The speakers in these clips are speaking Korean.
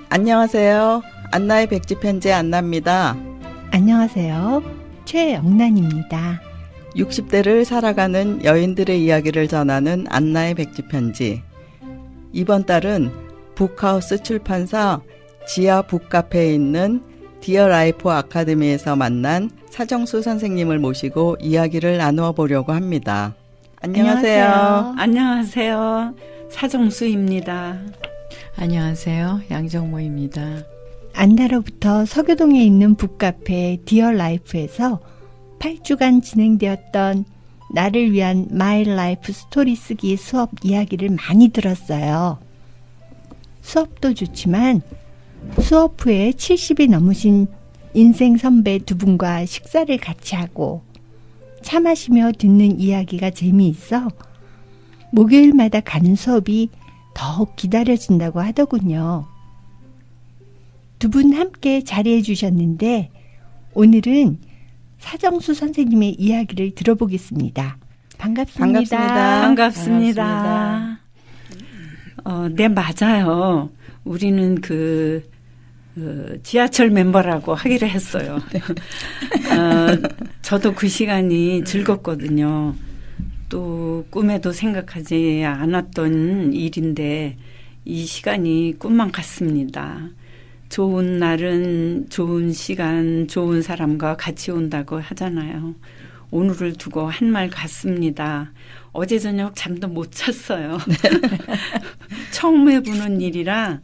안녕하세요. 안나의 백지 편지 안나입니다. 안녕하세요. 최영란입니다. 60대를 살아가는 여인들의 이야기를 전하는 안나의 백지 편지. 이번 달은 북하우스 출판사 지하 북카페에 있는 디어 라이프 아카데미에서 만난 사정수 선생님을 모시고 이야기를 나누어 보려고 합니다. 안녕하세요. 안녕하세요. 사정수입니다. 안녕하세요. 양정모입니다. 안나로부터 서교동에 있는 북카페 디어 라이프에서 8주간 진행되었던 나를 위한 마이 라이프 스토리 쓰기 수업 이야기를 많이 들었어요. 수업도 좋지만 수업 후에 70이 넘으신 인생 선배 두 분과 식사를 같이 하고 차 마시며 듣는 이야기가 재미있어 목요일마다 가는 수업이 더욱 기다려진다고 하더군요. 두 분 함께 자리해 주셨는데 오늘은 사정수 선생님의 이야기를 들어보겠습니다. 반갑습니다. 반갑습니다. 네, 맞아요. 우리는 지하철 멤버라고 하기로 했어요. 저도 그 시간이 즐겁거든요. 또 꿈에도 생각하지 않았던 일인데 이 시간이 꿈만 같습니다. 좋은 날은 좋은 시간, 좋은 사람과 같이 온다고 하잖아요. 오늘을 두고 한 말 같습니다. 어제 저녁 잠도 못 잤어요. 처음 해보는 일이라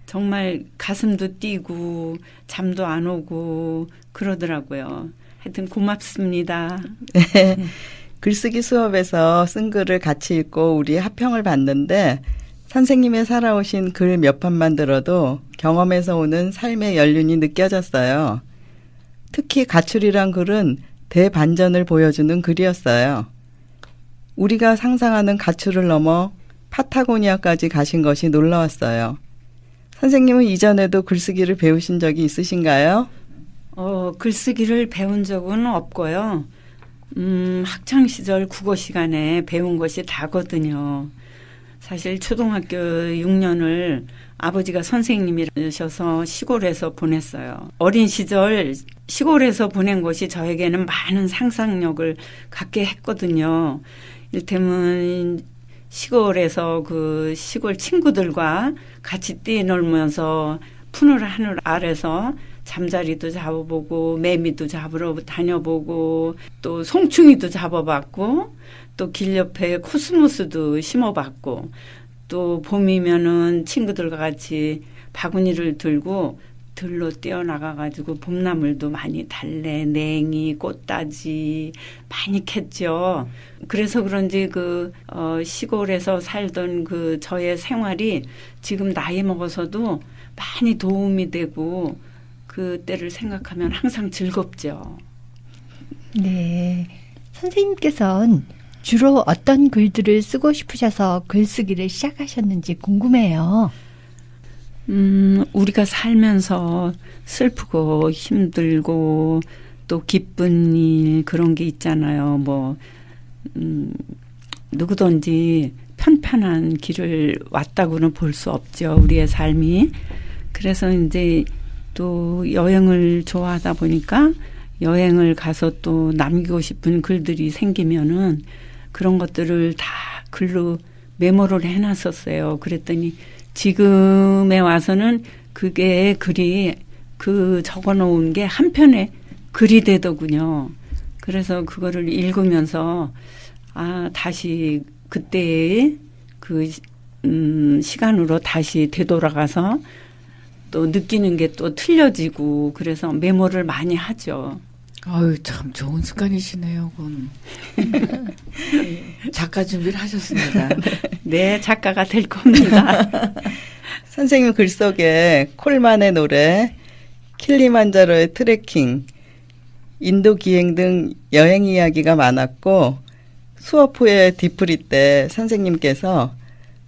정말 가슴도 뛰고 잠도 안 오고 그러더라고요. 하여튼 고맙습니다. 네. 글쓰기 수업에서 쓴 글을 같이 읽고 우리 합평을 봤는데 선생님의 살아오신 글 몇 편만 들어도 경험에서 오는 삶의 연륜이 느껴졌어요. 특히 가출이란 글은 대반전을 보여주는 글이었어요. 우리가 상상하는 가출을 넘어 파타고니아까지 가신 것이 놀라웠어요. 선생님은 이전에도 글쓰기를 배우신 적이 있으신가요? 글쓰기를 배운 적은 없고요. 학창시절 국어 시간에 배운 것이 다거든요. 사실 초등학교 6년을 아버지가 선생님이셔서 시골에서 보냈어요. 어린 시절 시골에서 보낸 것이 저에게는 많은 상상력을 갖게 했거든요. 이를테면 시골에서 그 시골 친구들과 같이 뛰놀면서 푸른 하늘 아래서 잠자리도 잡아보고 매미도 잡으러 다녀보고 또 송충이도 잡아봤고 또 길 옆에 코스모스도 심어봤고 또 봄이면은 친구들과 같이 바구니를 들고 들로 뛰어나가가지고 봄나물도 많이 달래, 냉이, 꽃다지 많이 캤죠. 그래서 그런지 시골에서 살던 저의 생활이 지금 나이 먹어서도 많이 도움이 되고 그때를 생각하면 항상 즐겁죠. 네. 선생님께서는 주로 어떤 글들을 쓰고 싶으셔서 글쓰기를 시작하셨는지 궁금해요. 우리가 살면서 슬프고 힘들고 또 기쁜 일 그런 게 있잖아요. 누구든지 편편한 길을 왔다고는 볼 수 없죠. 우리의 삶이. 그래서 이제 또 여행을 좋아하다 보니까 여행을 가서 또 남기고 싶은 글들이 생기면은 그런 것들을 다 글로 메모를 해놨었어요. 그랬더니 지금에 와서는 그게 글이 적어놓은 게 한 편의 글이 되더군요. 그래서 그거를 읽으면서 다시 그때의 시간으로 다시 되돌아가서 또 느끼는 게 또 틀려지고 그래서 메모를 많이 하죠. 아유, 참 좋은 습관이시네요, 그건. 작가 준비를 하셨습니다. 네, 작가가 될 겁니다. 선생님 글 속에 콜만의 노래, 킬리만자로의 트레킹, 인도 기행 등 여행 이야기가 많았고 수업 후에 뒤풀이 때 선생님께서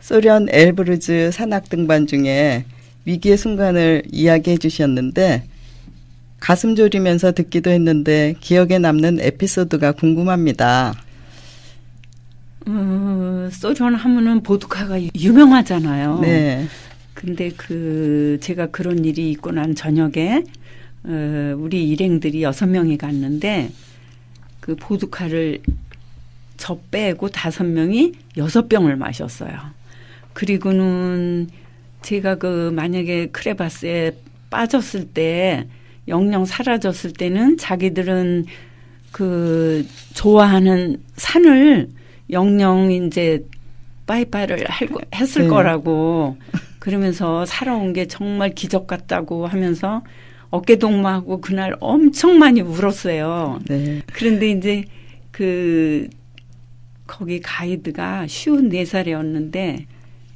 소련 엘브루즈 산악 등반 중에 위기의 순간을 이야기해 주셨는데 가슴 졸이면서 듣기도 했는데 기억에 남는 에피소드가 궁금합니다. 소련 하면은 보드카가 유명하잖아요. 네. 근데 제가 그런 일이 있고 난 저녁에 우리 일행들이 6명이 갔는데 그 보드카를 저 빼고 5명이 6병을 마셨어요. 그리고는 제가 만약에 크레바스에 빠졌을 때 영영 사라졌을 때는 자기들은 좋아하는 산을 영영 이제 빠이빠이를 했을 거라고 그러면서 살아온 게 정말 기적 같다고 하면서 어깨동무하고 그날 엄청 많이 울었어요. 네. 그런데 이제 거기 가이드가 54살이었는데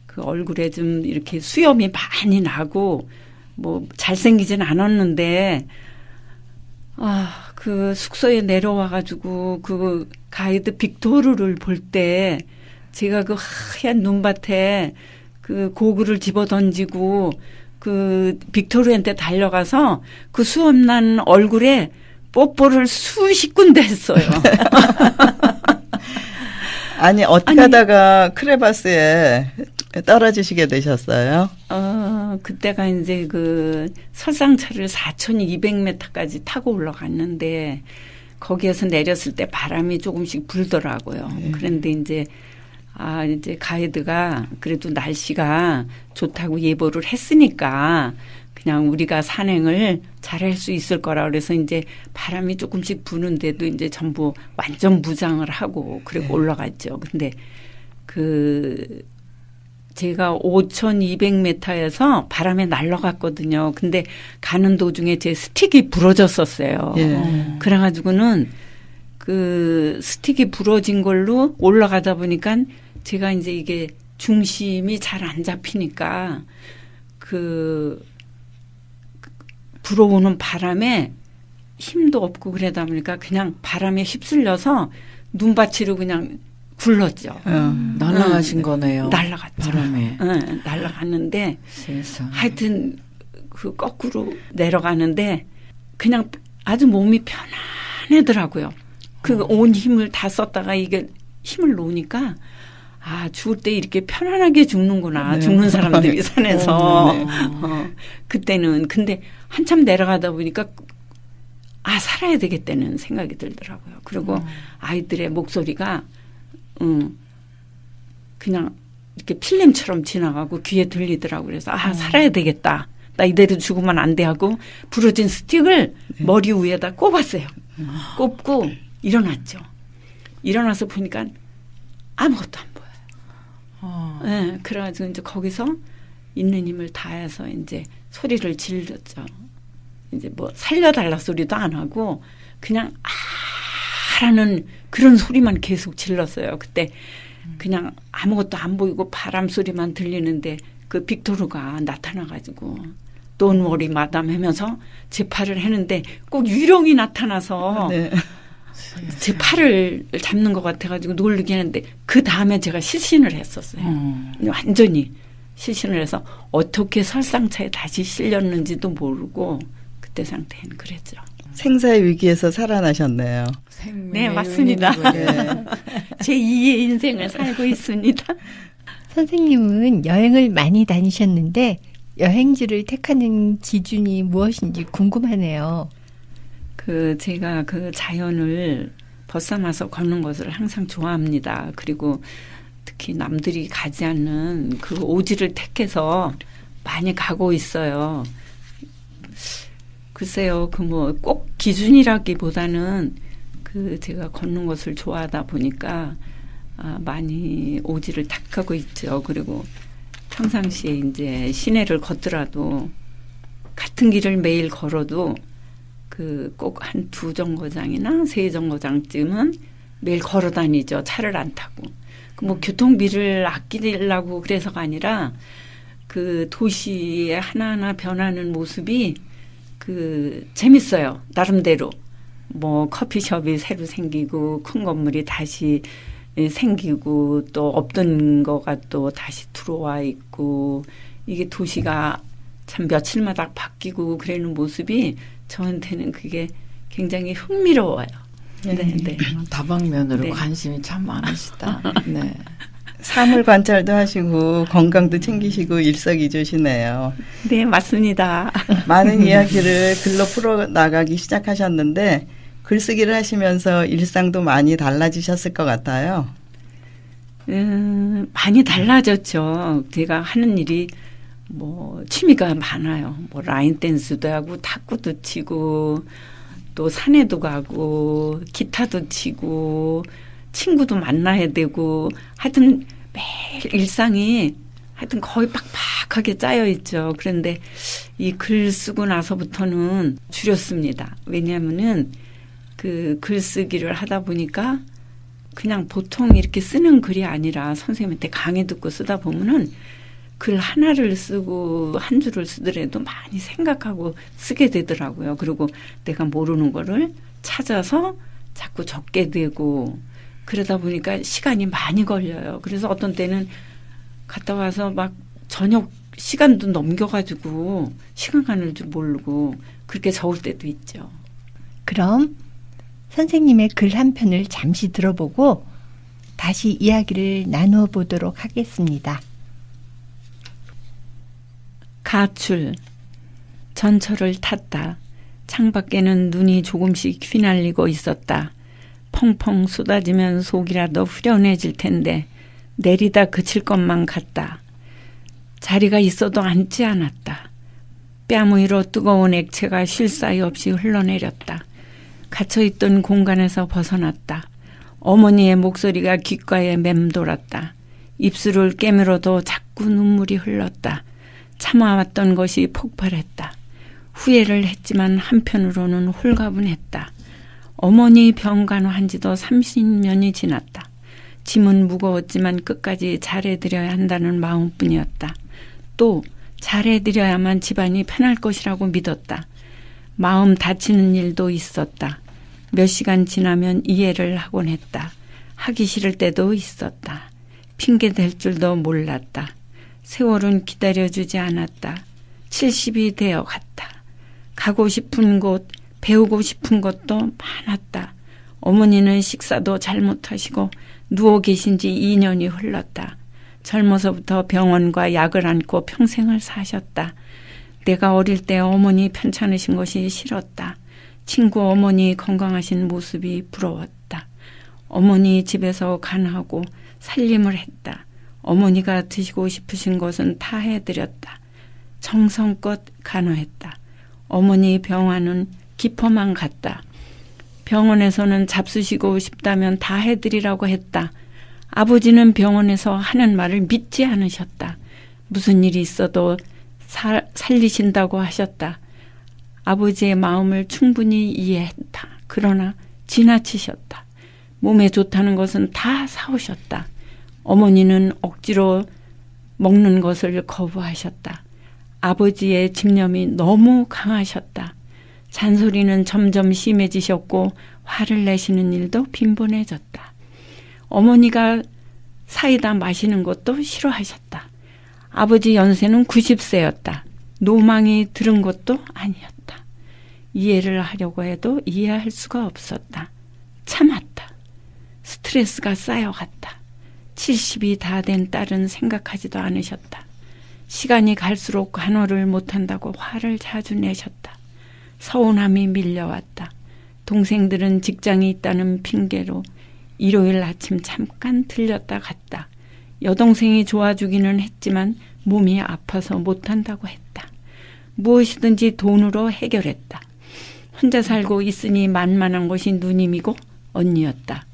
그 얼굴에 좀 이렇게 수염이 많이 나고 뭐 잘생기진 않았는데 그 숙소에 내려와가지고 그 가이드 빅토르를 볼 때 제가 그 하얀 눈밭에 그 고글을 집어 던지고 그 빅토르한테 달려가서 그 수염난 얼굴에 뽀뽀를 수십 군데 했어요. 아니 어떻게 하다가 크레바스에 떨어지시게 되셨어요? 그때가 이제 그 설상차를 4,200m까지 타고 올라갔는데 거기에서 내렸을 때 바람이 조금씩 불더라고요. 그런데 이제 이제 가이드가 그래도 날씨가 좋다고 예보를 했으니까 그냥 우리가 산행을 잘할 수 있을 거라 그래서 이제 바람이 조금씩 부는데도 이제 전부 완전 무장을 하고 그리고 올라갔죠. 근데 제가 5,200m에서 바람에 날아갔거든요. 근데 가는 도중에 제 스틱이 부러졌었어요. 그래가지고는 그 스틱이 부러진 걸로 올라가다 보니까 제가 이제 이게 중심이 잘 안 잡히니까 불어오는 바람에 힘도 없고 그러다 보니까 그냥 바람에 휩쓸려서 눈밭으로 그냥 굴렀죠. 날아가신 거네요. 날아갔죠. 바람에. 날아갔는데 세상에. 하여튼 거꾸로 내려가는데 그냥 아주 몸이 편안하더라고요. 온 힘을 다 썼다가 이게 힘을 놓으니까 죽을 때 이렇게 편안하게 죽는구나. 네. 죽는 사람들이 산에서. 네. 그때는 근데 한참 내려가다 보니까 살아야 되겠다는 생각이 들더라고요. 그리고 아이들의 목소리가 그냥 이렇게 필름처럼 지나가고 귀에 들리더라고요. 그래서 살아야 되겠다. 나 이대로 죽으면 안 돼 하고 부러진 스틱을 머리 위에다 꼽았어요. 꼽고 일어났죠. 일어나서 보니까 아무것도 안 보여요. 네, 그래가지고 이제 거기서 있는 힘을 다해서 이제 소리를 질렀죠. 이제 뭐 살려달라 소리도 안 하고 그냥 라는 그런 소리만 계속 질렀어요. 그때 그냥 아무것도 안 보이고 바람 소리만 들리는데 그 빅토르가 나타나가지고 Don't worry, 마담 하면서 제 팔을 했는데 꼭 유령이 나타나서 제 팔을 잡는 것 같아가지고 놀리게 했는데 그 다음에 제가 실신을 했었어요. 완전히 실신을 해서 어떻게 설상차에 다시 실렸는지도 모르고 그때 상태는 그랬죠. 생사의 위기에서 살아나셨네요. 네, 맞습니다. 제 2의 인생을 살고 있습니다. 선생님은 여행을 많이 다니셨는데 여행지를 택하는 기준이 무엇인지 궁금하네요. 제가 자연을 벗삼아서 걷는 것을 항상 좋아합니다. 그리고 특히 남들이 가지 않는 그 오지를 택해서 많이 가고 있어요. 글쎄요, 꼭 기준이라기보다는 제가 걷는 것을 좋아하다 보니까 많이 오지를 택하고 있죠. 그리고 평상시에 이제 시내를 걷더라도 같은 길을 매일 걸어도 꼭 한 2정거장이나 3정거장쯤은 매일 걸어 다니죠. 차를 안 타고. 교통비를 아끼려고 그래서가 아니라 도시의 하나하나 변하는 모습이 재밌어요. 나름대로. 커피숍이 새로 생기고 큰 건물이 다시 생기고 또 없던 거가 또 다시 들어와 있고 이게 도시가 참 며칠마다 바뀌고 그러는 모습이 저한테는 그게 굉장히 흥미로워요. 네. 다방면으로 네. 관심이 참 많으시다. 네. 사물 관찰도 하시고 건강도 챙기시고 일석이조시네요. 네, 맞습니다. 많은 이야기를 글로 풀어나가기 시작하셨는데 글쓰기를 하시면서 일상도 많이 달라지셨을 것 같아요. 많이 달라졌죠. 제가 하는 일이 뭐 취미가 많아요. 뭐 라인 댄스도 하고 탁구도 치고 또 산에도 가고 기타도 치고 친구도 만나야 되고 하여튼 매일 일상이 하여튼 거의 빡빡하게 짜여 있죠. 그런데 이 글 쓰고 나서부터는 줄였습니다. 왜냐하면은 그 글쓰기를 하다 보니까 그냥 보통 이렇게 쓰는 글이 아니라 선생님한테 강의 듣고 쓰다 보면은 글 하나를 쓰고 한 줄을 쓰더라도 많이 생각하고 쓰게 되더라고요. 그리고 내가 모르는 거를 찾아서 자꾸 적게 되고 그러다 보니까 시간이 많이 걸려요. 그래서 어떤 때는 갔다 와서 막 저녁 시간도 넘겨가지고 시간 가는 줄 모르고 그렇게 적을 때도 있죠. 그럼 선생님의 글 한 편을 잠시 들어보고 다시 이야기를 나누어 보도록 하겠습니다. 가출. 전철을 탔다. 창밖에는 눈이 조금씩 휘날리고 있었다. 펑펑 쏟아지면 속이라도 후련해질 텐데 내리다 그칠 것만 같다. 자리가 있어도 앉지 않았다. 뺨 위로 뜨거운 액체가 쉴 사이 없이 흘러내렸다. 갇혀있던 공간에서 벗어났다. 어머니의 목소리가 귓가에 맴돌았다. 입술을 깨물어도 자꾸 눈물이 흘렀다. 참아왔던 것이 폭발했다. 후회를 했지만 한편으로는 홀가분했다. 어머니 병간호한 지도 30년이 지났다. 짐은 무거웠지만 끝까지 잘해드려야 한다는 마음뿐이었다. 또 잘해드려야만 집안이 편할 것이라고 믿었다. 마음 다치는 일도 있었다. 몇 시간 지나면 이해를 하곤 했다. 하기 싫을 때도 있었다. 핑계 댈 줄도 몰랐다. 세월은 기다려주지 않았다. 70이 되어 갔다. 가고 싶은 곳, 배우고 싶은 것도 많았다. 어머니는 식사도 잘못하시고 누워 계신 지 2년이 흘렀다. 젊어서부터 병원과 약을 안고 평생을 사셨다. 내가 어릴 때 어머니 편찮으신 것이 싫었다. 친구 어머니 건강하신 모습이 부러웠다. 어머니 집에서 간하고 살림을 했다. 어머니가 드시고 싶으신 것은 다 해드렸다. 정성껏 간호했다. 어머니 병환은 기퍼만 갔다. 병원에서는 잡수시고 싶다면 다 해드리라고 했다. 아버지는 병원에서 하는 말을 믿지 않으셨다. 무슨 일이 있어도 살리신다고 하셨다. 아버지의 마음을 충분히 이해했다. 그러나 지나치셨다. 몸에 좋다는 것은 다 사오셨다. 어머니는 억지로 먹는 것을 거부하셨다. 아버지의 집념이 너무 강하셨다. 잔소리는 점점 심해지셨고 화를 내시는 일도 빈번해졌다. 어머니가 사이다 마시는 것도 싫어하셨다. 아버지 연세는 90세였다. 노망이 들은 것도 아니었다. 이해를 하려고 해도 이해할 수가 없었다. 참았다. 스트레스가 쌓여갔다. 70이 다 된 딸은 생각하지도 않으셨다. 시간이 갈수록 간호를 못한다고 화를 자주 내셨다. 서운함이 밀려왔다. 동생들은 직장이 있다는 핑계로 일요일 아침 잠깐 들렸다 갔다. 여동생이 도와주기는 했지만 몸이 아파서 못한다고 했다. 무엇이든지 돈으로 해결했다. 혼자 살고 있으니 만만한 것이 누님이고 언니였다.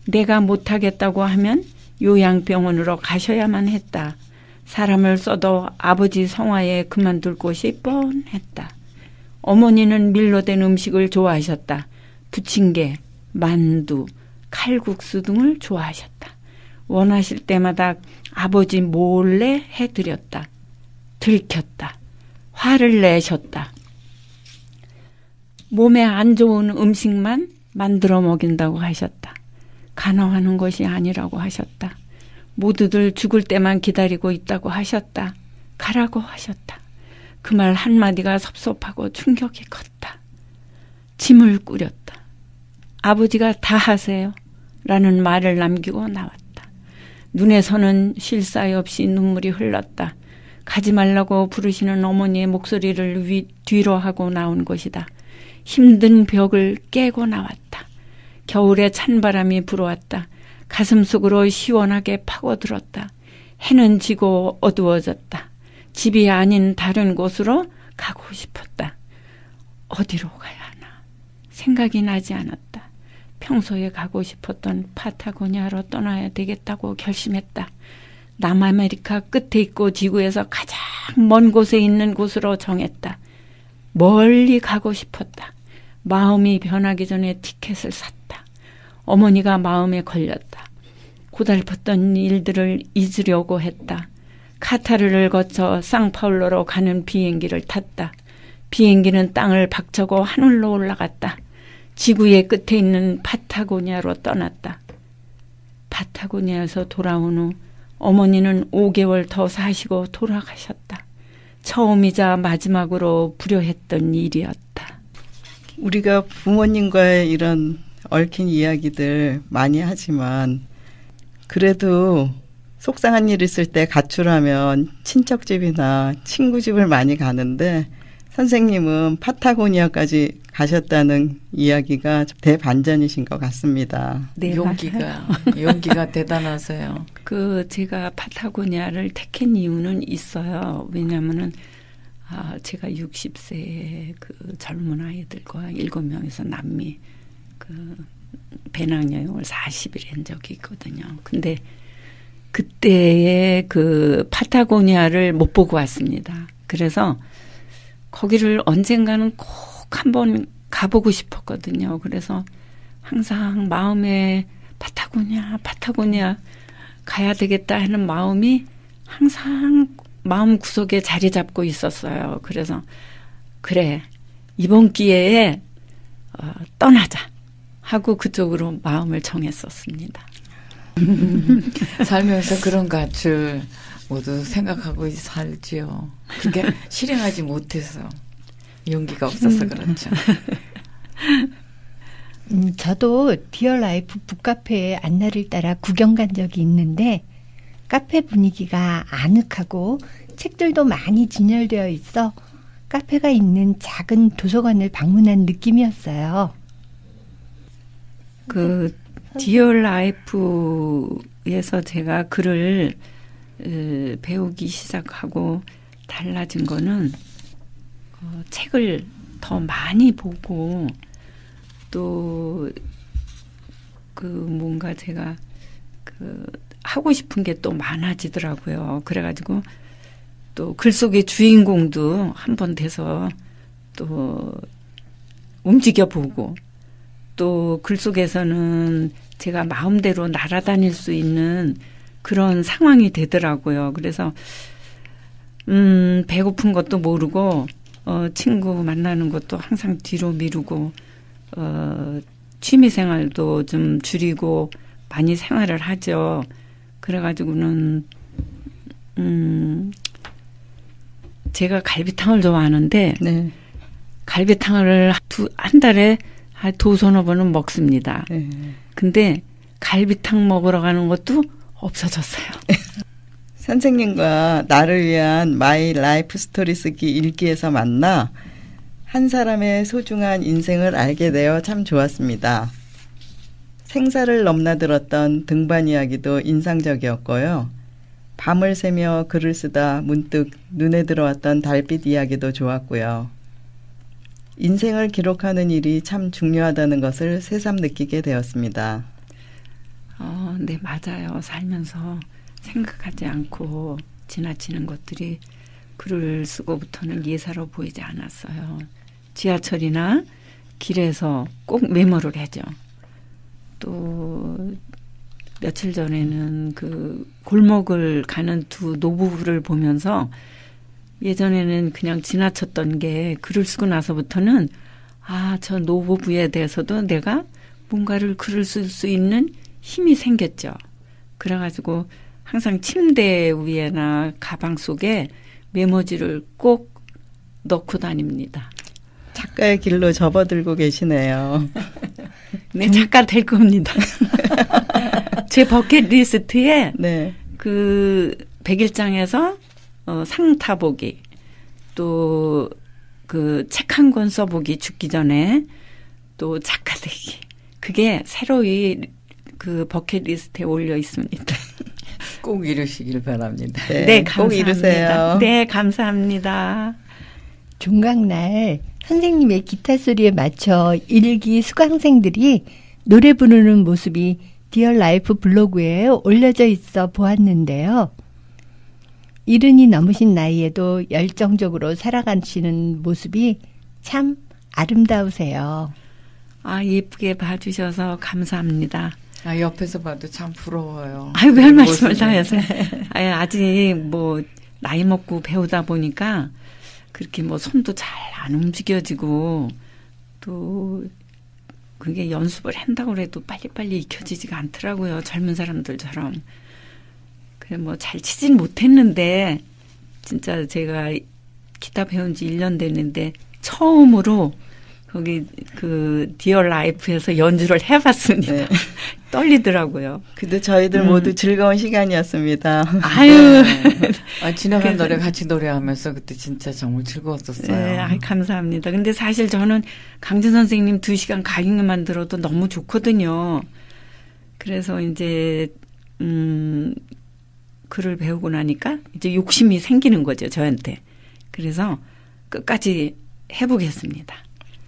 내가 못하겠다고 하면 요양병원으로 가셔야만 했다. 사람을 써도 아버지 성화에 그만둘 곳이 뻔했다. 어머니는 밀로 된 음식을 좋아하셨다. 부침개, 만두, 칼국수 등을 좋아하셨다. 원하실 때마다 아버지 몰래 해드렸다. 들켰다. 화를 내셨다. 몸에 안 좋은 음식만 만들어 먹인다고 하셨다. 간호하는 것이 아니라고 하셨다. 모두들 죽을 때만 기다리고 있다고 하셨다. 가라고 하셨다. 그 말 한마디가 섭섭하고 충격이 컸다. 짐을 꾸렸다. 아버지가 다 하세요. 라는 말을 남기고 나왔다. 눈에서는 쉴 사이 없이 눈물이 흘렀다. 가지 말라고 부르시는 어머니의 목소리를 뒤로 하고 나온 것이다. 힘든 벽을 깨고 나왔다. 겨울에 찬바람이 불어왔다. 가슴 속으로 시원하게 파고들었다. 해는 지고 어두워졌다. 집이 아닌 다른 곳으로 가고 싶었다. 어디로 가야 하나 생각이 나지 않았다. 평소에 가고 싶었던 파타고니아로 떠나야 되겠다고 결심했다. 남아메리카 끝에 있고 지구에서 가장 먼 곳에 있는 곳으로 정했다. 멀리 가고 싶었다. 마음이 변하기 전에 티켓을 샀다. 어머니가 마음에 걸렸다. 고달팠던 일들을 잊으려고 했다. 카타르를 거쳐 상파울로로 가는 비행기를 탔다. 비행기는 땅을 박차고 하늘로 올라갔다. 지구의 끝에 있는 파타고니아로 떠났다. 파타고니아에서 돌아온 후 어머니는 5개월 더 사시고 돌아가셨다. 처음이자 마지막으로 불효했던 일이었다. 우리가 부모님과의 이런 얽힌 이야기들 많이 하지만 그래도 속상한 일 있을 때 가출하면 친척집이나 친구집을 많이 가는데 선생님은 파타고니아까지 가셨다는 이야기가 대반전이신 것 같습니다. 네, 용기가 대단하세요. 제가 파타고니아를 택한 이유는 있어요. 왜냐하면은 제가 60세의 젊은 아이들과 7명에서 남미 배낭여행을 40일 한 적이 있거든요. 근데 그때의 파타고니아를 못 보고 왔습니다. 그래서 거기를 언젠가는 꼭 한번 가보고 싶었거든요. 그래서 항상 마음에 파타고니아 가야 되겠다 하는 마음이 항상 마음 구석에 자리 잡고 있었어요. 그래서 그래 이번 기회에 떠나자 하고 그쪽으로 마음을 정했었습니다. 살면서 그런 가출 모두 생각하고 살지요. 그게 실행하지 못해서 용기가 없어서 그렇죠. 저도 디어라이프 북카페의 안내를 따라 구경 간 적이 있는데 카페 분위기가 아늑하고 책들도 많이 진열되어 있어 카페가 있는 작은 도서관을 방문한 느낌이었어요. 디어라이프에서 제가 글을 배우기 시작하고 달라진 거는 책을 더 많이 보고 또 뭔가 제가 하고 싶은 게 또 많아지더라고요. 그래가지고 또 글 속의 주인공도 한번 돼서 또 움직여보고 또 글 속에서는 제가 마음대로 날아다닐 수 있는 그런 상황이 되더라고요. 그래서 배고픈 것도 모르고 친구 만나는 것도 항상 뒤로 미루고 취미 생활도 좀 줄이고 많이 생활을 하죠. 그래가지고는 제가 갈비탕을 좋아하는데 네. 갈비탕을 한 달에 두서너 번은 먹습니다. 네. 근데 갈비탕 먹으러 가는 것도 없어졌어요. 선생님과 나를 위한 마이 라이프 스토리 쓰기 일기에서 만나 한 사람의 소중한 인생을 알게 되어 참 좋았습니다. 생사를 넘나들었던 등반 이야기도 인상적이었고요. 밤을 새며 글을 쓰다 문득 눈에 들어왔던 달빛 이야기도 좋았고요. 인생을 기록하는 일이 참 중요하다는 것을 새삼 느끼게 되었습니다. 네, 맞아요. 살면서 생각하지 않고 지나치는 것들이 글을 쓰고부터는 예사로 보이지 않았어요. 지하철이나 길에서 꼭 메모를 하죠. 또 며칠 전에는 골목을 가는 두 노부부를 보면서 예전에는 그냥 지나쳤던 게 글을 쓰고 나서부터는 저 노부부에 대해서도 내가 뭔가를 글을 쓸 수 있는 힘이 생겼죠. 그래가지고 항상 침대 위에나 가방 속에 메모지를 꼭 넣고 다닙니다. 작가의 길로 접어들고 계시네요. 네, 작가 될 겁니다. 제 버킷리스트에 네. 그 100일장에서 상 타보기, 또 그 책 한 권 써보기 죽기 전에, 또 작가 되기. 그게 새로이 그 버킷리스트에 올려 있습니다. 꼭 이루시길 바랍니다. 네, 네, 꼭 감사합니다. 이루세요. 네, 감사합니다. 종강날 선생님의 기타 소리에 맞춰 일기 수강생들이 노래 부르는 모습이 디얼 라이프 블로그에 올려져 있어 보았는데요. 70이 넘으신 나이에도 열정적으로 살아가시는 모습이 참 아름다우세요. 아, 예쁘게 봐주셔서 감사합니다. 아, 옆에서 봐도 참 부러워요. 아유, 별 말씀을 모습이. 다 해서. 아직 뭐, 나이 먹고 배우다 보니까 그렇게 뭐 손도 잘 안 움직여지고 또 그게 연습을 한다고 해도 빨리빨리 익혀지지가 않더라고요. 젊은 사람들처럼. 그래, 뭐 잘 치진 못했는데 진짜 제가 기타 배운 지 1년 됐는데 처음으로 거기 그 디얼 라이프에서 연주를 해봤으니까 네. 떨리더라고요. 그래도 저희들 모두 즐거운 시간이었습니다. 아유. 아, 지나간 그래서- 노래 같이 노래하면서 그때 진짜 정말 즐거웠었어요. 네, 아이, 감사합니다. 근데 사실 저는 강진 선생님 2시간 강의만 들어도 너무 좋거든요. 그래서 이제, 글을 배우고 나니까 이제 욕심이 생기는 거죠, 저한테. 그래서 끝까지 해보겠습니다.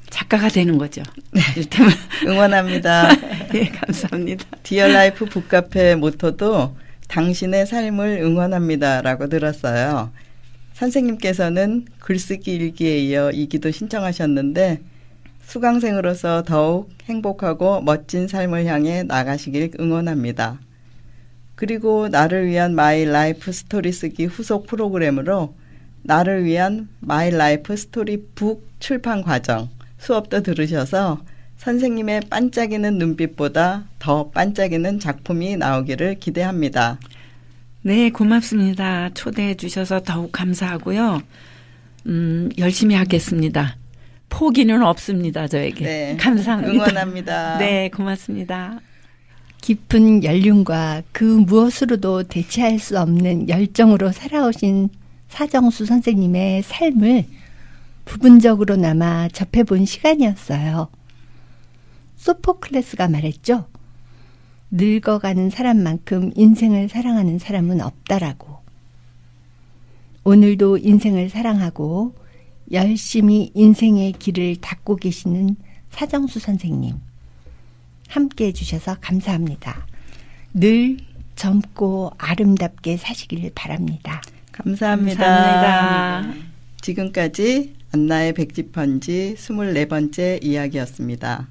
작가가 되는 거죠. 이를테면. 응원합니다. 네, 감사합니다. 디얼 라이프 북카페 모토도 당신의 삶을 응원합니다라고 들었어요. 선생님께서는 글쓰기 일기에 이어 이 기도 신청하셨는데 수강생으로서 더욱 행복하고 멋진 삶을 향해 나가시길 응원합니다. 그리고 나를 위한 마이 라이프 스토리 쓰기 후속 프로그램으로 나를 위한 마이 라이프 스토리 북 출판 과정 수업도 들으셔서 선생님의 반짝이는 눈빛보다 더 반짝이는 작품이 나오기를 기대합니다. 네, 고맙습니다. 초대해 주셔서 더욱 감사하고요. 열심히 하겠습니다. 포기는 없습니다, 저에게. 네, 감사합니다. 응원합니다. 네, 고맙습니다. 깊은 연륜과 그 무엇으로도 대체할 수 없는 열정으로 살아오신 사정수 선생님의 삶을 부분적으로나마 접해본 시간이었어요. 소포클레스가 말했죠. 늙어가는 사람만큼 인생을 사랑하는 사람은 없다라고. 오늘도 인생을 사랑하고 열심히 인생의 길을 닦고 계시는 사정수 선생님. 함께 해주셔서 감사합니다. 늘 젊고 아름답게 사시길 바랍니다. 감사합니다. 감사합니다. 지금까지 안나의 백지편지 24번째 이야기였습니다.